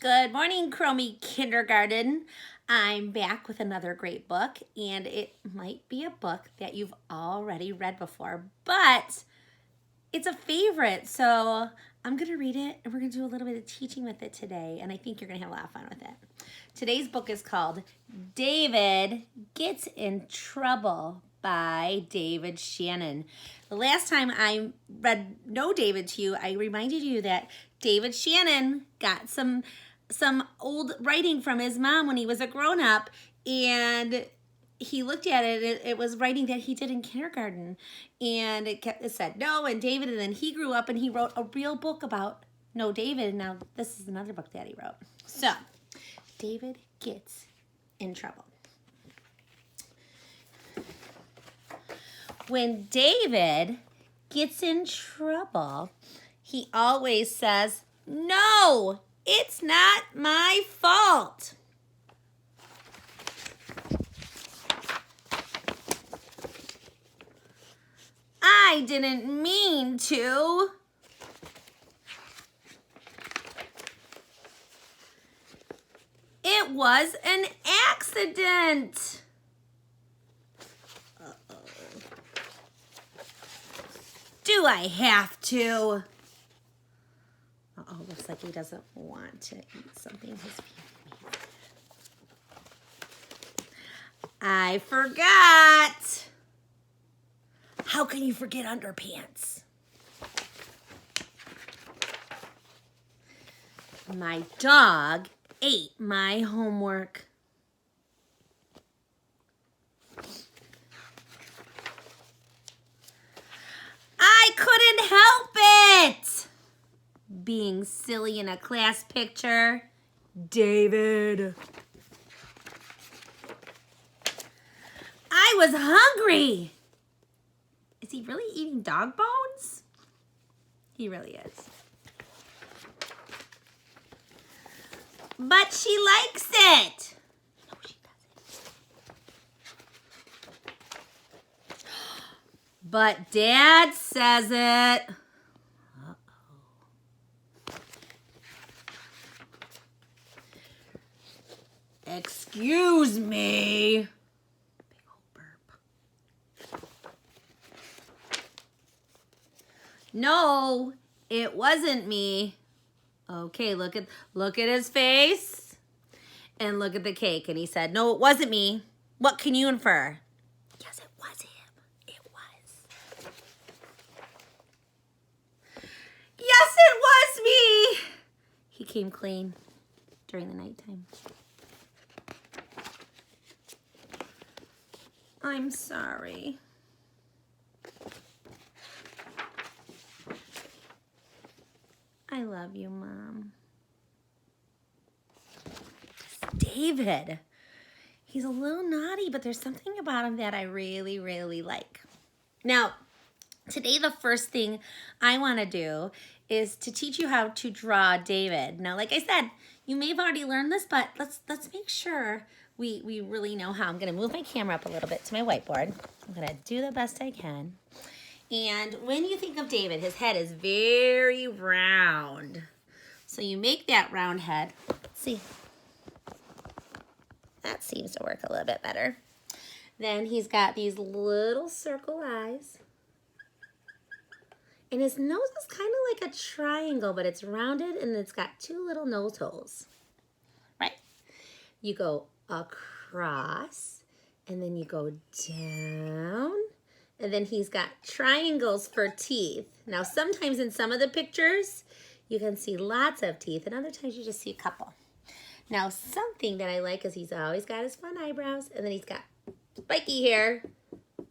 Good morning, Chromie Kindergarten. I'm back with another great book, and it might be a book that you've already read before, but it's a favorite, so I'm going to read it, and we're going to do a little bit of teaching with it today, and I think you're going to have a lot of fun with it. Today's book is called David Gets in Trouble by David Shannon. The last time I read No David to you, I reminded you that David Shannon got some old writing from his mom when he was a grown-up, and he looked at it. It was writing that he did in kindergarten, and it said no and David, and then he grew up and he wrote a real book about No David, and now this is another book that he wrote. So David gets in trouble. When David gets in trouble, he always says, "No, it's not my fault." I didn't mean to. It was an accident. Do I have to? Uh-oh, looks like he doesn't want to eat something his family made. I forgot. How can you forget underpants? My dog ate my homework. I couldn't help it. Being silly in a class picture. David. I was hungry. Is he really eating dog bones? He really is. But she likes it. No, she doesn't. But Dad says it. Excuse me. Big old burp. No, it wasn't me. Okay, look at his face and look at the cake. And he said, "No, it wasn't me." What can you infer? Yes, it was him. It was. Yes, it was me. He came clean during the nighttime. I'm sorry. I love you, Mom. David. He's a little naughty, but there's something about him that I really, really like. Now, today the first thing I want to do is to teach you how to draw David. Now, like I said, you may have already learned this, but let's make sure we really know how. I'm going to move my camera up a little bit to my whiteboard. I'm going to do the best I can. And when you think of David, his head is very round. So you make that round head. Let's see. That seems to work a little bit better. Then he's got these little circle eyes. And his nose is kind of like a triangle, but it's rounded and it's got two little nose holes. Right? You go across and then you go down. And then he's got triangles for teeth. Now, sometimes in some of the pictures, you can see lots of teeth, and other times you just see a couple. Now, something that I like is he's always got his fun eyebrows, and then he's got spiky hair, and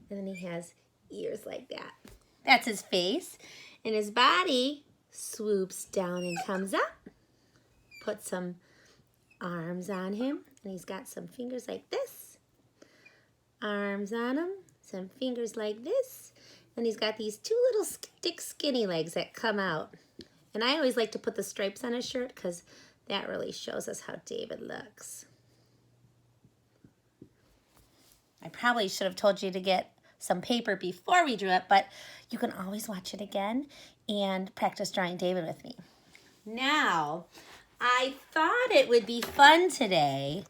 then he has ears like that. That's his face, and his body swoops down and comes up. Put some arms on him, and he's got some fingers like this. Arms on him. Some fingers like this, and he's got these two little thick skinny legs that come out. And I always like to put the stripes on his shirt because that really shows us how David looks. I probably should have told you to get some paper before we drew it, but you can always watch it again and practice drawing David with me. Now, I thought it would be fun today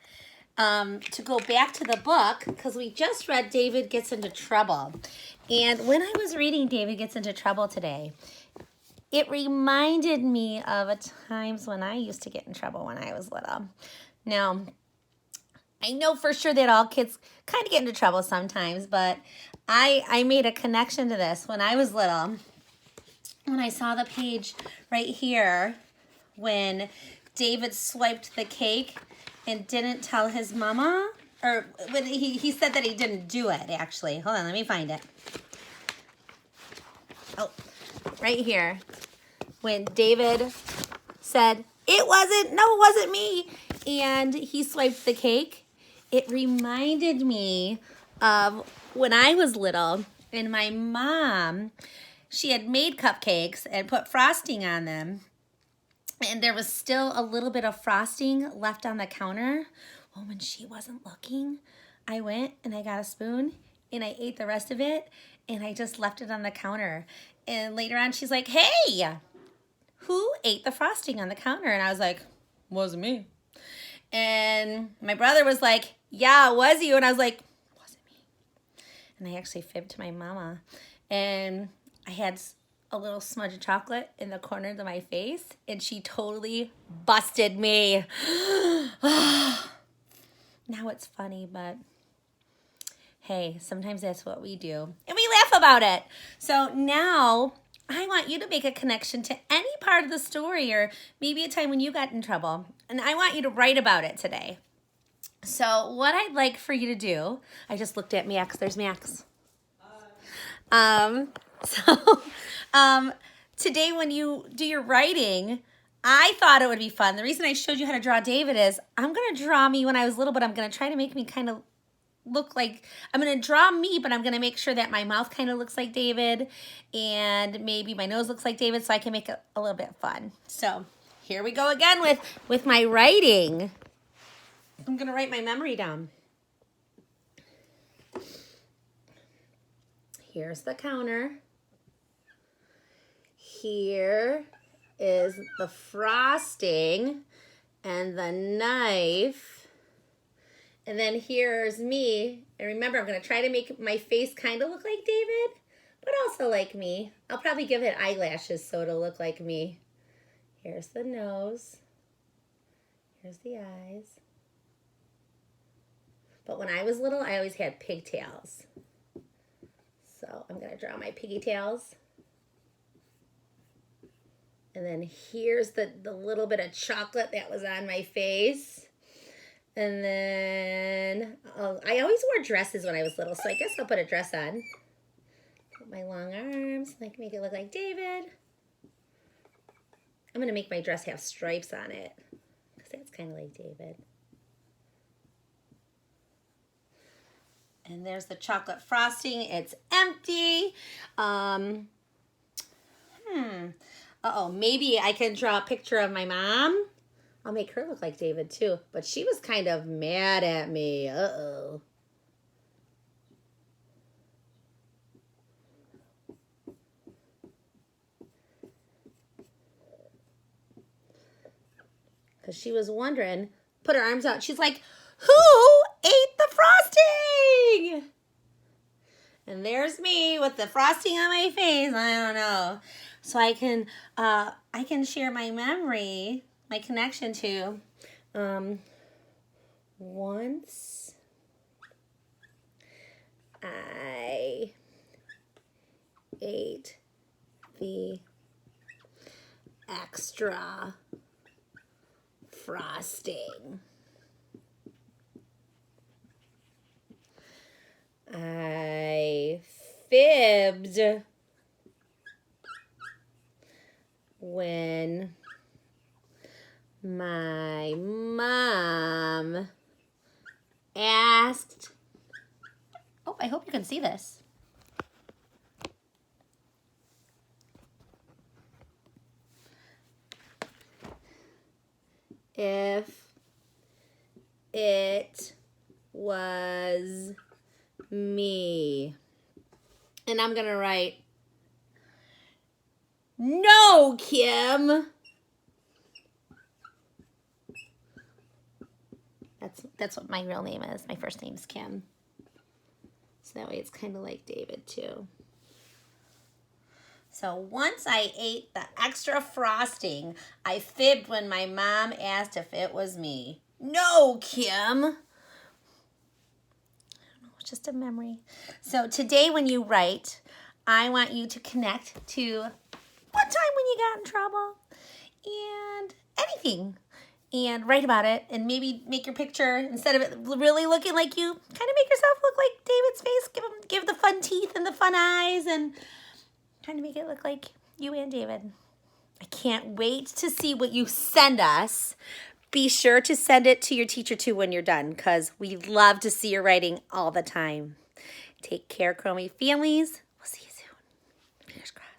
to go back to the book because we just read David Gets into Trouble. And when I was reading David Gets into Trouble today, it reminded me of times when I used to get in trouble when I was little. Now, I know for sure that all kids kind of get into trouble sometimes, but I made a connection to this when I was little. When I saw the page right here, when David swiped the cake and didn't tell his mama, or when he said that he didn't do it, actually. Hold on, let me find it. Oh, right here. When David said, it wasn't me, and he swiped the cake, it reminded me of when I was little, and my mom, she had made cupcakes and put frosting on them, and there was still a little bit of frosting left on the counter. Well, when she wasn't looking, I went and I got a spoon and I ate the rest of it and I just left it on the counter. And later on, she's like, hey, who ate the frosting on the counter? And I was like, wasn't me. And my brother was like, yeah, it was you. And I was like, wasn't me. And I actually fibbed to my mama. And I had a little smudge of chocolate in the corner of my face, and she totally busted me. Now it's funny, but hey, sometimes that's what we do, and we laugh about it. So now I want you to make a connection to any part of the story, or maybe a time when you got in trouble, and I want you to write about it today. So what I'd like for you to do, I just looked at Max. There's Max. Today when you do your writing, I thought it would be fun. The reason I showed you how to draw David is I'm going to draw me when I was little, but I'm going to try to make me kind of look like, I'm going to draw me, but I'm going to make sure that my mouth kind of looks like David and maybe my nose looks like David so I can make it a little bit fun. So here we go again with my writing. I'm going to write my memory down. Here's the counter. Here is the frosting and the knife. And then here's me. And remember, I'm going to try to make my face kind of look like David, but also like me. I'll probably give it eyelashes so it'll look like me. Here's the nose. Here's the eyes. But when I was little, I always had pigtails. So I'm going to draw my piggy tails. And then here's the little bit of chocolate that was on my face. And then I always wore dresses when I was little, so I guess I'll put a dress on. Put my long arms, like make it look like David. I'm going to make my dress have stripes on it, because that's kind of like David. And there's the chocolate frosting. It's empty. Maybe I can draw a picture of my mom. I'll make her look like David too. But she was kind of mad at me. Uh-oh. Because she was wondering, put her arms out. She's like, who ate the frosting? And there's me with the frosting on my face. I don't know. So I can share my memory, my connection to once I ate the extra frosting. I fibbed when my mom asked, oh, I hope you can see this. If it was me. And I'm going to write, no, Kim. That's what my real name is. My first name's Kim. So that way it's kind of like David too. So once I ate the extra frosting, I fibbed when my mom asked if it was me. No, Kim. It's just a memory. So today when you write, I want you to connect to one time when you got in trouble and anything. And write about it and maybe make your picture, instead of it really looking like you, kind of make yourself look like David's face. Give the fun teeth and the fun eyes and trying to make it look like you and David. I can't wait to see what you send us. Be sure to send it to your teacher too when you're done, because we love to see your writing all the time. Take care, Chromie families. We'll see you soon. Fingers crossed.